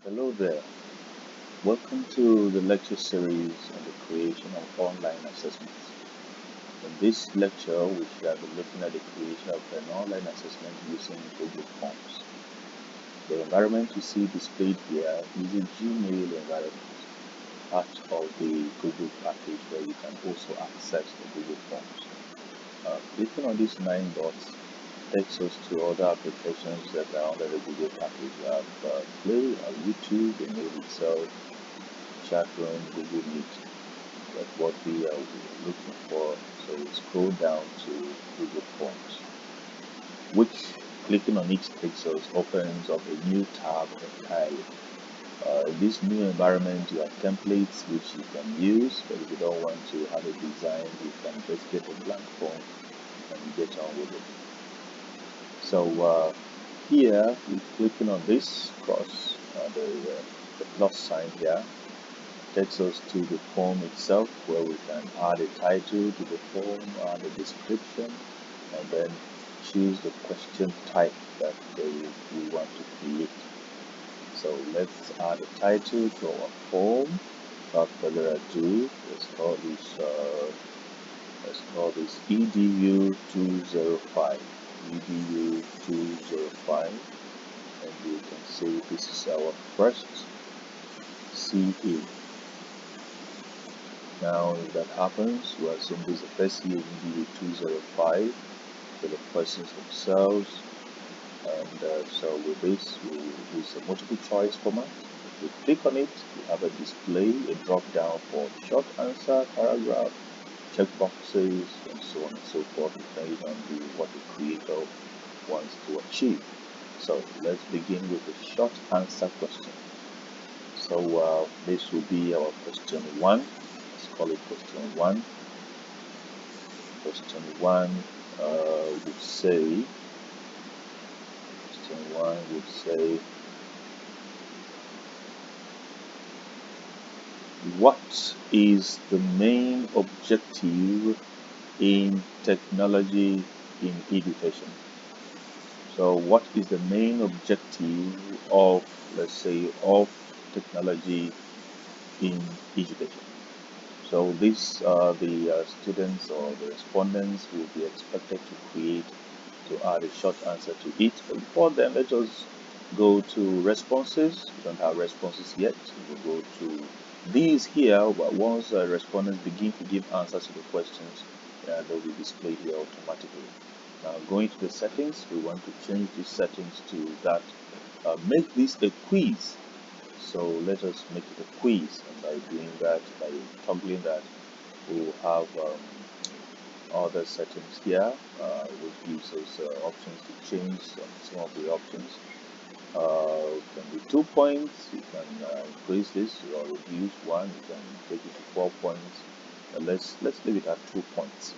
Hello there. Welcome to the lecture series on the creation of online assessments. In this lecture, we shall be looking at the creation of an online assessment using Google Forms. The environment you see displayed here is a Gmail environment, part of the Google package where you can also access the Google Forms. Clicking on these 9 dots takes us to other applications that are under the Google package. We have Play, YouTube, the name itself, chat room, Google Meet. That's what we are looking for. So we scroll down to Google Forms, which clicking on it takes us opens up a new tab entirely. In this new environment, you have templates which you can use, but if you don't want to have a design, you can just get a blank form and get on with it. So here, we're clicking on this cross, the plus sign here, takes us to the form itself where we can add a title to the form, add a description, and then choose the question type that we want to create. So let's add a title to our form. Without further ado, let's call this EDU 205. EDU 205, and you can see this is our first CA. Now, if that happens, we assume this is the first CA EDU 205 for the questions themselves. And so with this, we use a multiple choice format. If we click on it, we have a display, a drop down for short answer, paragraph, checkboxes, and so on and so forth, depending on what the creator wants to achieve. So let's begin with the short answer question. So this will be our question 1. Let's call it question 1. Question 1 would say, what is the main objective in technology in education? So what is the main objective of, let's say, of technology in education? So these are the students or the respondents will be expected to create, to add a short answer to it. But before then, let us go to responses. We don't have responses yet. We will go to these here, but once respondents begin to give answers to the questions, they'll be displayed here automatically. Now, going to the settings, we want to change these settings to that. Make this a quiz. So let us make it a quiz, and by doing that, by toggling that, we will have other settings here, which gives us options to change some of the options. It can be 2 points, you can increase this or reduce 1, you can take it to 4 points. Let's leave it at 2 points.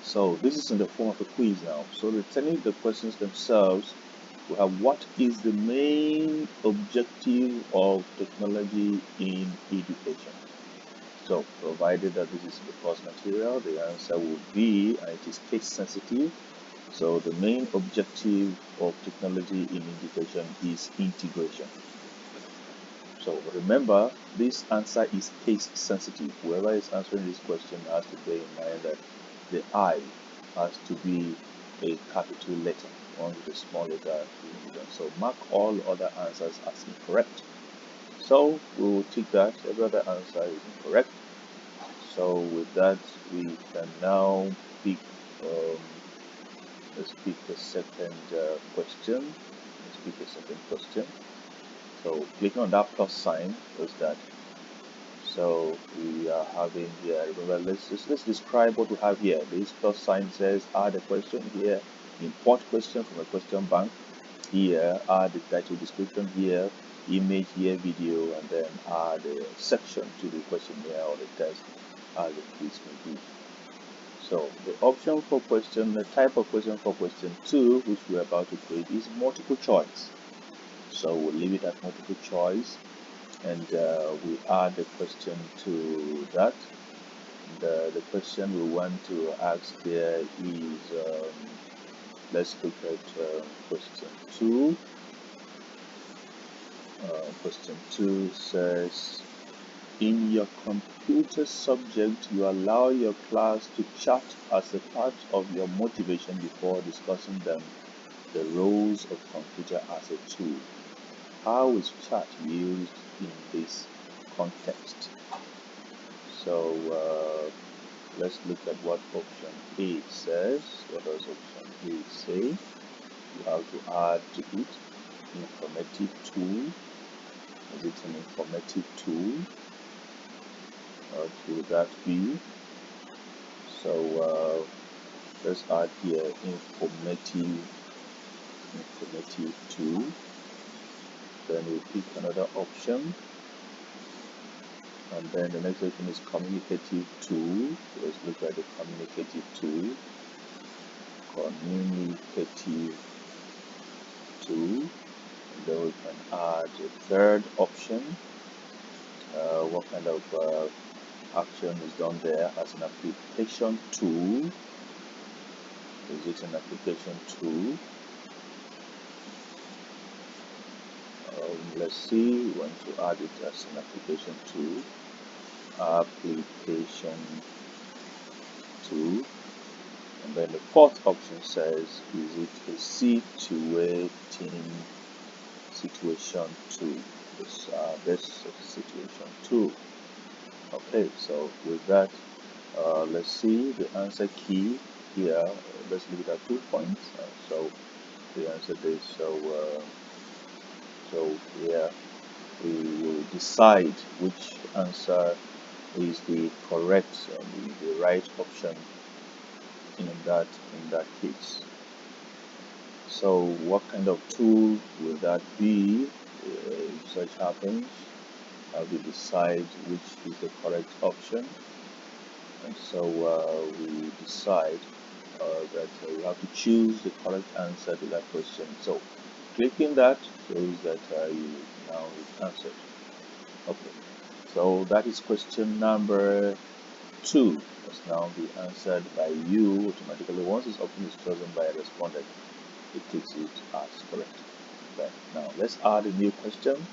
So this is in the form of a quiz now. So returning the questions themselves, we have what is the main objective of technology in education? So provided that this is the course material, the answer would be, and it is case sensitive, so the main objective of technology in education is integration. So remember, this answer is case sensitive. Whoever is answering this question has to bear in mind that the I has to be a capital letter, one with a small letter. So mark all other answers as incorrect. So we will tick that every other answer is incorrect. So with that, we can now pick, let's pick the second question. So clicking on that plus sign does that. So we are having here, remember, let's describe what we have here. This plus sign says add a question here, import question from a question bank. Here, add the title description here, image here, video, and then add a section to the questionnaire or the test as the case may be. So the option for question, the type of question for question 2, which we're about to create, is multiple choice. So we'll leave it at multiple choice, and we add the question to that. The question we want to ask there is, let's look at question 2. Question 2 says, in your computer subject, you allow your class to chat as a part of your motivation before discussing the roles of computer as a tool. How is chat used in this context? So let's look at what option A says. What does option A say? You have to add to it informative tool. Is it an informative tool? What will that be? So let's add here informative tool. Then we pick another option, and then the next option is communicative tool. Let's look at the communicative tool. Communicative tool. And then we can add a third option. What kind of action is done there as an application tool? Is it an application tool? Let's see, we want to add it as an application tool. Application tool. And then the fourth option says, is it a situation tool? This situation tool. Okay, so with that, let's see the answer key here. Let's leave it at 2 points. So we answered this. So here we will decide which answer is the correct, the right option in that case. So what kind of tool will that be if such happens? How we decide which is the correct option? And so we decide that we have to choose the correct answer to that question. So clicking that shows that you now answered. Okay, so that is question number 2. Must now be answered by you automatically. Once this option is chosen by a respondent, it takes it as correct. Okay, now let's add a new question.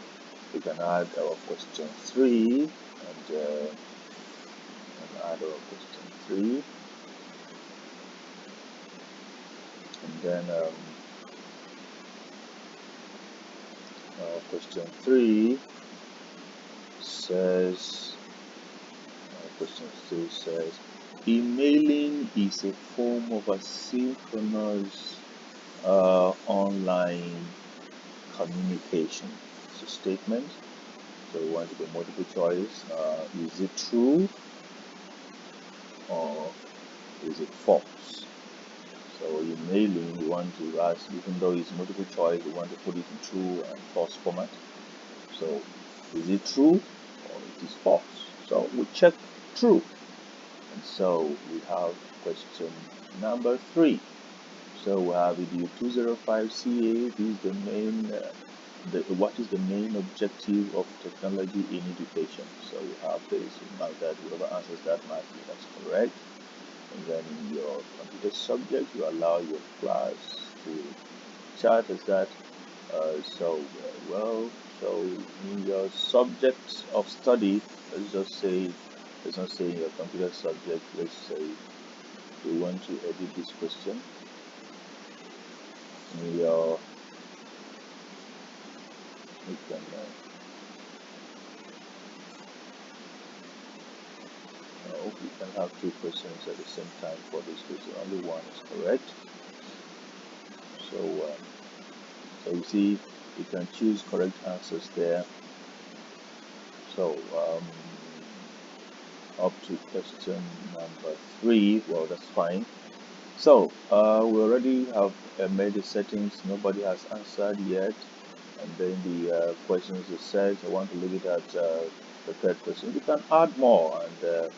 We can add our question 3 and add our question 3, and then question 3 says, emailing is a form of asynchronous online communication. It's a statement. So we want to do multiple choice. Is it true or is it false? So emailing, we want to ask, even though it's multiple choice, we want to put it in true and false format. So is it true or it is false? So we check true. And so we have question number 3. So we have video 205CA. This is the main, what is the main objective of technology in education? So we have this, that whoever answers that matches, that's correct. And then in your computer subject, you allow your class to chat as that. So in your subject of study, let's not say in your computer subject, let's say we want to edit this question. In your, we can we can have 2 questions at the same time for this question. Only one is correct. So so you see, you can choose correct answers there. So up to question number 3, well, that's fine. So we already have made the settings. Nobody has answered yet. And then the questions it says, I want to leave it at the 3rd question. You can add more, and to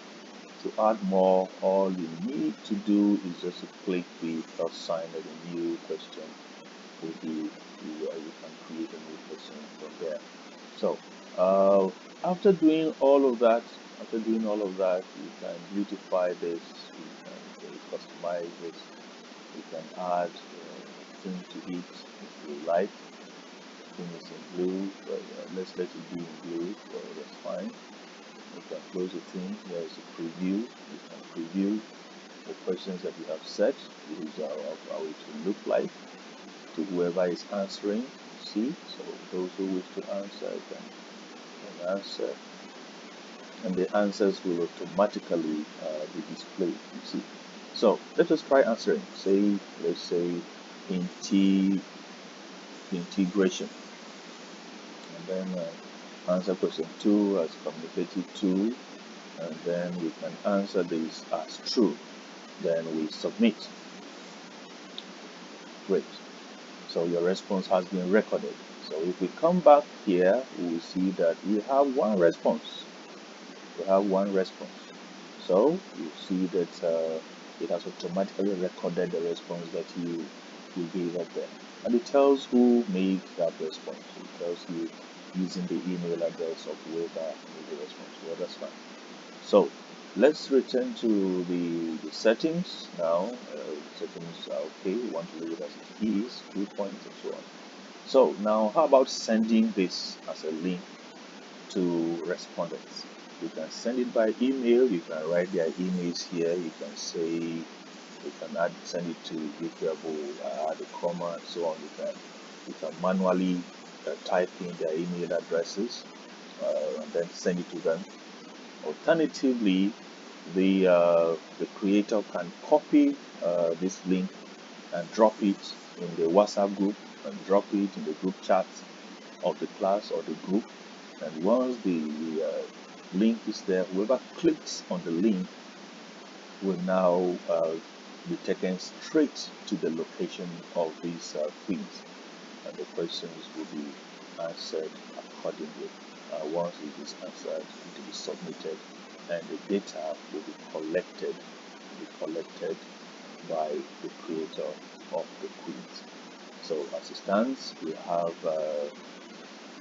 add more, all you need to do is just to click the plus sign of the new question. You can create a new question from there. So after doing all of that, you can beautify this, you can customize this, you can add things to it if you like. thing is in blue, but let's let it be in blue. Well, that's fine. You can close the thing. There is a preview. You can preview the questions that you have set. This is how it will look like to whoever is answering. You see, so those who wish to answer can answer, and the answers will automatically be displayed. You see. So let us try answering. Let's say integration, and then answer question 2 as communicated to, and then we can answer this as true. Then we submit. Great. So your response has been recorded. So if we come back here, we will see that we have one response. We have one response. So you see that it has automatically recorded the response that you gave up there. And it tells who made that response. It tells you using the email address of whoever made the response. Well, that's fine. So let's return to the settings now. Settings are okay. We want to leave it as it is, viewpoints and so on. So now, how about sending this as a link to respondents? You can send it by email. You can write their emails here. You can say, you can send it to GitHub, add a comma and so on. You can manually type in their email addresses and then send it to them. Alternatively, the creator can copy this link and drop it in the WhatsApp group and drop it in the group chat of the class or the group. And once the link is there, whoever clicks on the link will now be taken straight to the location of these quiz, and the questions will be answered accordingly. Once it is answered, it will be submitted, and the data will be collected by the creator of the quiz. So as it stands, we have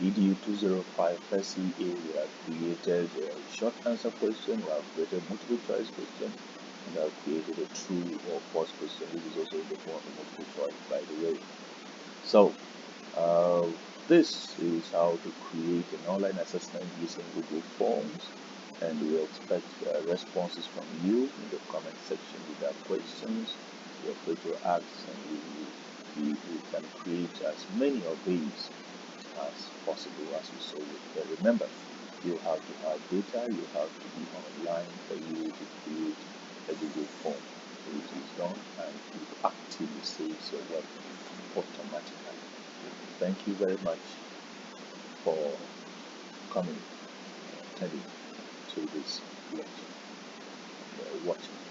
EDU 205 SEA. We have created a short answer question, we have created multiple choice question, and we have created a true or false question. This is also in the form of multiple choice, by the way. So this is how to create an online assessment using Google Forms, and we expect responses from you in the comment section. If there are questions, you're free to ask, and we can create as many of these as possible as we so would. But remember, you have to have data, you have to be online for you to create a Google form. It is done, and it actively saves your work automatically. Thank you very much for coming, attending to this lecture, watching.